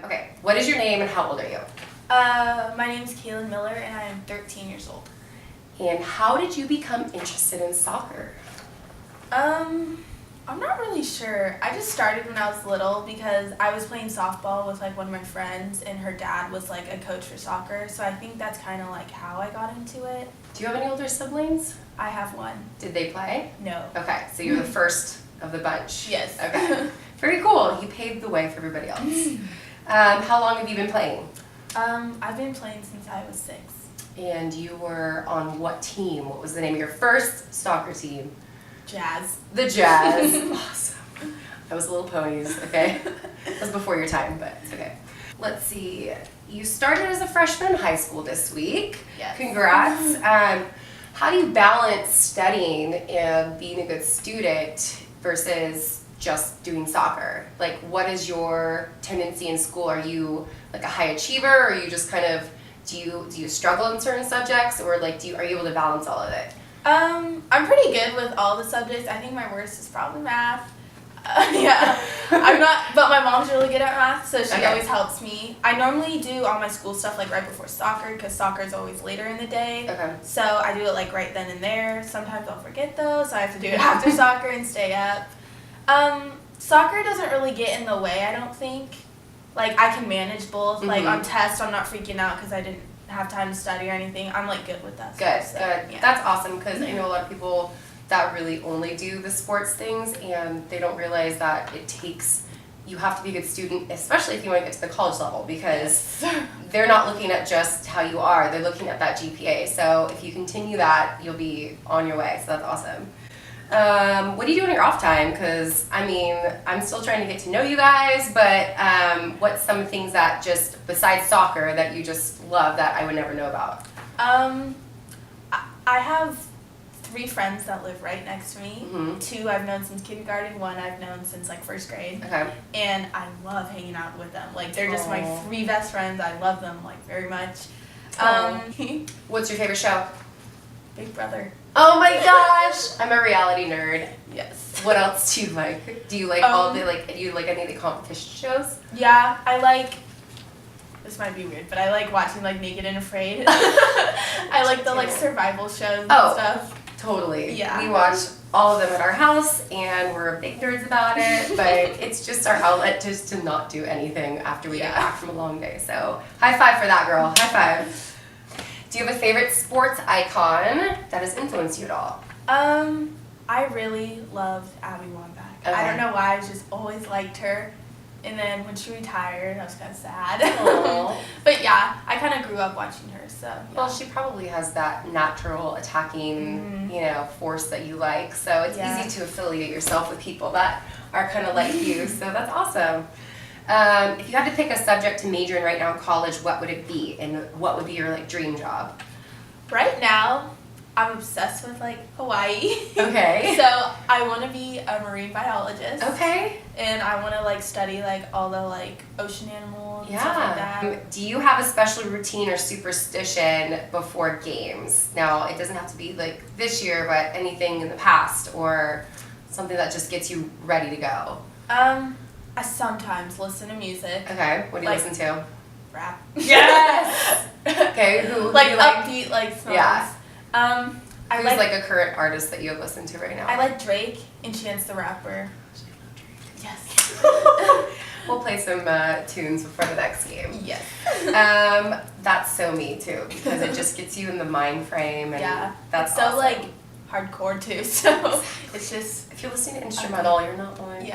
Okay, what is your name and how old are you? My name is Kaylin Miller and I am 13 years old. And how did you become interested in soccer? I'm not really sure. I just started when I was little because I was playing softball with like one of my friends and her dad was like a coach for soccer. So I think that's kind of like how I got into it. Do you have any older siblings? I have one. Did they play? No. Okay, so you're the first of the bunch. Yes. Okay, very cool. You paved the way for everybody else. How long have you been playing? I've been playing since I was 6. And you were on what team? What was the name of your first soccer team? Jazz. The Jazz. Awesome. I was Little Ponies, okay? That was before your time, but it's okay. Let's see. You started as a freshman in high school this week. Yes. Congrats. How do you balance studying and being a good student versus just doing soccer? Like, what is your tendency in school? Are you like a high achiever, or are you just kind of, do you struggle in certain subjects, or like are you able to balance all of it? I'm pretty good with all the subjects. I think my worst is probably math. Yeah, I'm not, but my mom's really good at math, so she always helps me. I normally do all my school stuff like right before soccer because soccer is always later in the day. Okay. So I do it like right then and there. Sometimes I'll forget though, so I have to do it after soccer and stay up. Soccer doesn't really get in the way, I don't think. Like I can manage both. Like on tests, I'm not freaking out because I didn't have time to study or anything. I'm like good with that Good, stuff. So, good. yeah. That's awesome because I know a lot of people that really only do the sports things and they don't realize that you have to be a good student, especially if you want to get to the college level, because they're not looking at just how you are, they're looking at that GPA. So if you continue that, you'll be on your way. So that's awesome. What do you do in your off time? Because, I mean, I'm still trying to get to know you guys, but what's some things that just, besides soccer, that you just love that I would never know about? I have 3 friends that live right next to me. 2 I've known since kindergarten, 1 I've known since like 1st grade. Okay. And I love hanging out with them. Like they're just my 3 best friends. I love them like very much. What's your favorite show? Big Brother. Oh my gosh! I'm a reality nerd. Yes. What else do you like? Do you like all the do you like any of the competition shows? Yeah, I like, this might be weird, but I like watching like Naked and Afraid. I like the like survival shows and stuff. Totally. Yeah. We watch all of them at our house and we're big nerds about it, but it's just our outlet just to not do anything after we get back from a long day. So high five for that, girl. High five. Do you have a favorite sports icon that has influenced you at all? I really loved Abby Wambach. Okay. I don't know why, I just always liked her. And then when she retired, I was kind of sad. But yeah, I kind of grew up watching her, so. Yeah. Well, she probably has that natural attacking, force that you like. So it's easy to affiliate yourself with people that are kind of like you. So that's awesome. If you had to pick a subject to major in right now in college, what would it be? And what would be your like dream job? Right now, I'm obsessed with like Hawaii. Okay. So I want to be a marine biologist. Okay. And I want to like study like all the like ocean animals and stuff like that. Do you have a special routine or superstition before games? Now, it doesn't have to be like this year, but anything in the past or something that just gets you ready to go. I sometimes listen to music. Okay. What do you listen to? Rap. Yes. Okay. Who? Like do you like? upbeat like songs. Yeah. I Who's like a current artist that you have listened to right now? I like Drake and Chance the Rapper. Yes. We'll play some tunes before the next game. Yes. That's so me too, because it just gets you in the mind frame, and that's so awesome. like hardcore too. So it's just, if you're listening to instrumental, you're not like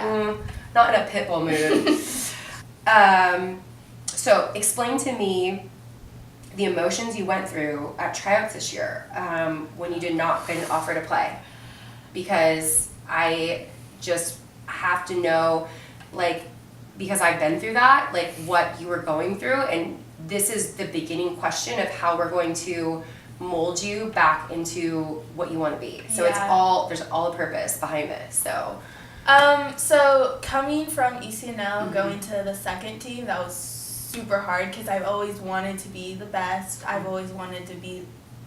not in a Pitbull mood. So explain to me the emotions you went through at tryouts this year when you did not get an offer to play, because I just have to know, like, because I've been through that, like what you were going through, and this is the beginning question of how we're going to mold you back into what you want to be. So there's all a purpose behind this. So so coming from ECNL, going to the second team, that was super hard because I've always wanted to be the best. I've always wanted to be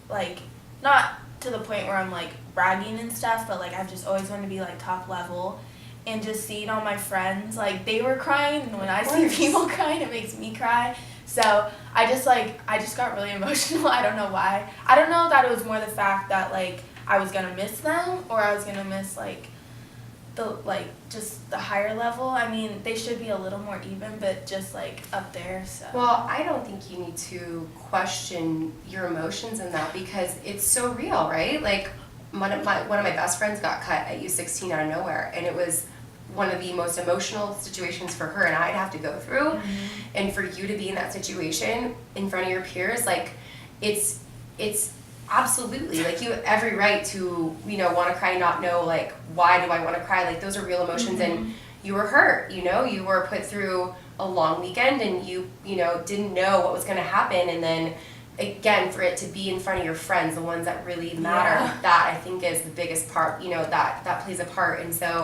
like, not to the point where I'm like bragging and stuff, but like I've just always wanted to be like top level. and just seeing all my friends, like, they were crying, and when I see course. people crying, it makes me cry. So I just got really emotional. I don't know why. I don't know that it was more the fact that, like, I was gonna miss them, or I was gonna miss, like, just the higher level. I mean, they should be a little more even, but just, like, up there, so. Well, I don't think you need to question your emotions in that because it's so real, right? Like, one of my best friends got cut at U16 out of nowhere, and it was one of the most emotional situations for her and I'd have to go through. And for you to be in that situation in front of your peers, like, it's absolutely, like, you have every right to, you know, want to cry, not know, like, why do I want to cry? Like, those are real emotions, and you were hurt, you know, you were put through a long weekend, and you know, didn't know what was going to happen, and then again, for it to be in front of your friends, the ones that really matter, that I think is the biggest part, you know, that plays a part. And so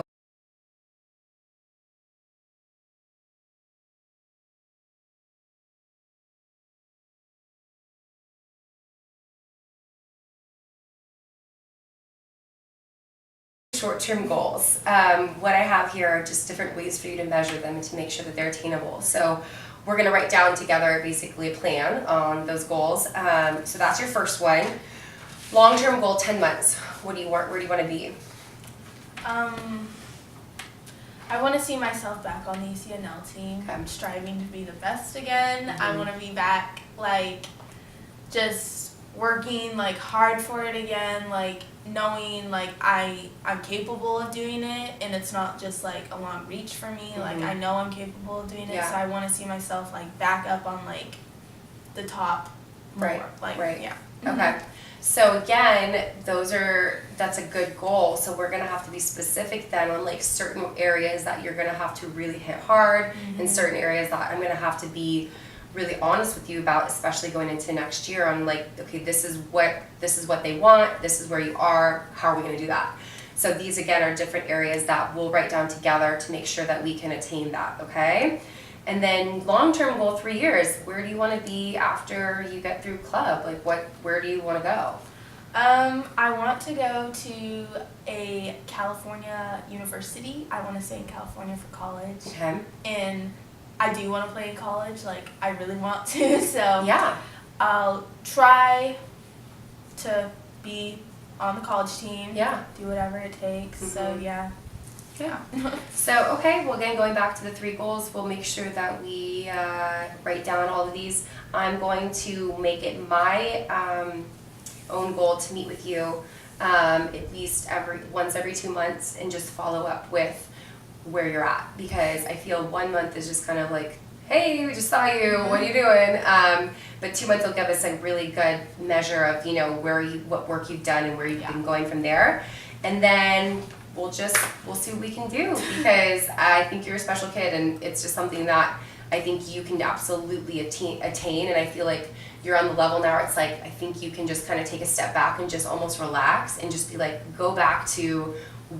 short-term goals. What I have here are just different ways for you to measure them and to make sure that they're attainable. So we're going to write down together basically a plan on those goals. So that's your first one. Long-term goal, 10 months. What do you want? Where do you want to be? I want to see myself back on the ECNL team. Okay. I'm striving to be the best again. I want to be back, like, just working, like, hard for it again, like, knowing, like, I'm capable of doing it, and it's not just, like, a long reach for me. Like, I know I'm capable of doing it, Yeah. so I want to see myself, like, back up on, like, the top more. Right, Like, right. yeah. Okay. So again, that's a good goal. So we're gonna have to be specific then on, like, certain areas that you're gonna have to really hit hard, and certain areas that I'm gonna have to be really honest with you about, especially going into next year. On, like, okay, this is what they want, this is where you are, how are we gonna do that? So these again are different areas that we'll write down together to make sure that we can attain that, okay? And then long-term goal, 3 years, where do you want to be after you get through club? Like, where do you want to go? I want to go to a California university. I want to stay in California for college. Okay. And I do want to play in college. Like, I really want to. So Yeah. I'll try to be on the college team. Yeah. Do whatever it takes. So yeah. Yeah. So, okay, well, again, going back to the 3 goals, we'll make sure that we write down all of these. I'm going to make it my own goal to meet with you at least once every 2 months and just follow up with where you're at, because I feel 1 month is just kind of like, hey, we just saw you, what are you doing? But 2 months will give us a really good measure of, you know, what work you've done and where you've been going from there. And then we'll see what we can do, because I think you're a special kid, and it's just something that I think you can absolutely attain, and I feel like you're on the level now where it's like, I think you can just kind of take a step back and just almost relax and just be like, go back to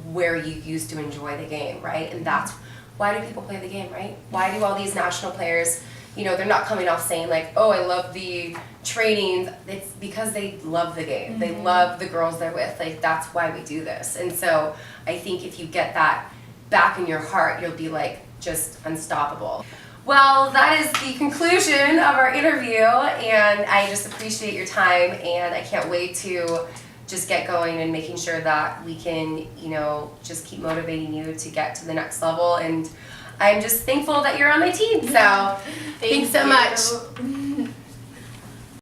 where you used to enjoy the game, right? And that's why do people play the game, right? Why do all these national players, you know, they're not coming off saying like, oh, I love the trainings. It's because they love the game. They love the girls they're with. Like, that's why we do this. And so I think if you get that back in your heart, you'll be like just unstoppable. Well, that is the conclusion of our interview, and I just appreciate your time, and I can't wait to just get going and making sure that we can, you know, just keep motivating you to get to the next level. And I'm just thankful that you're on my team. So thanks so much.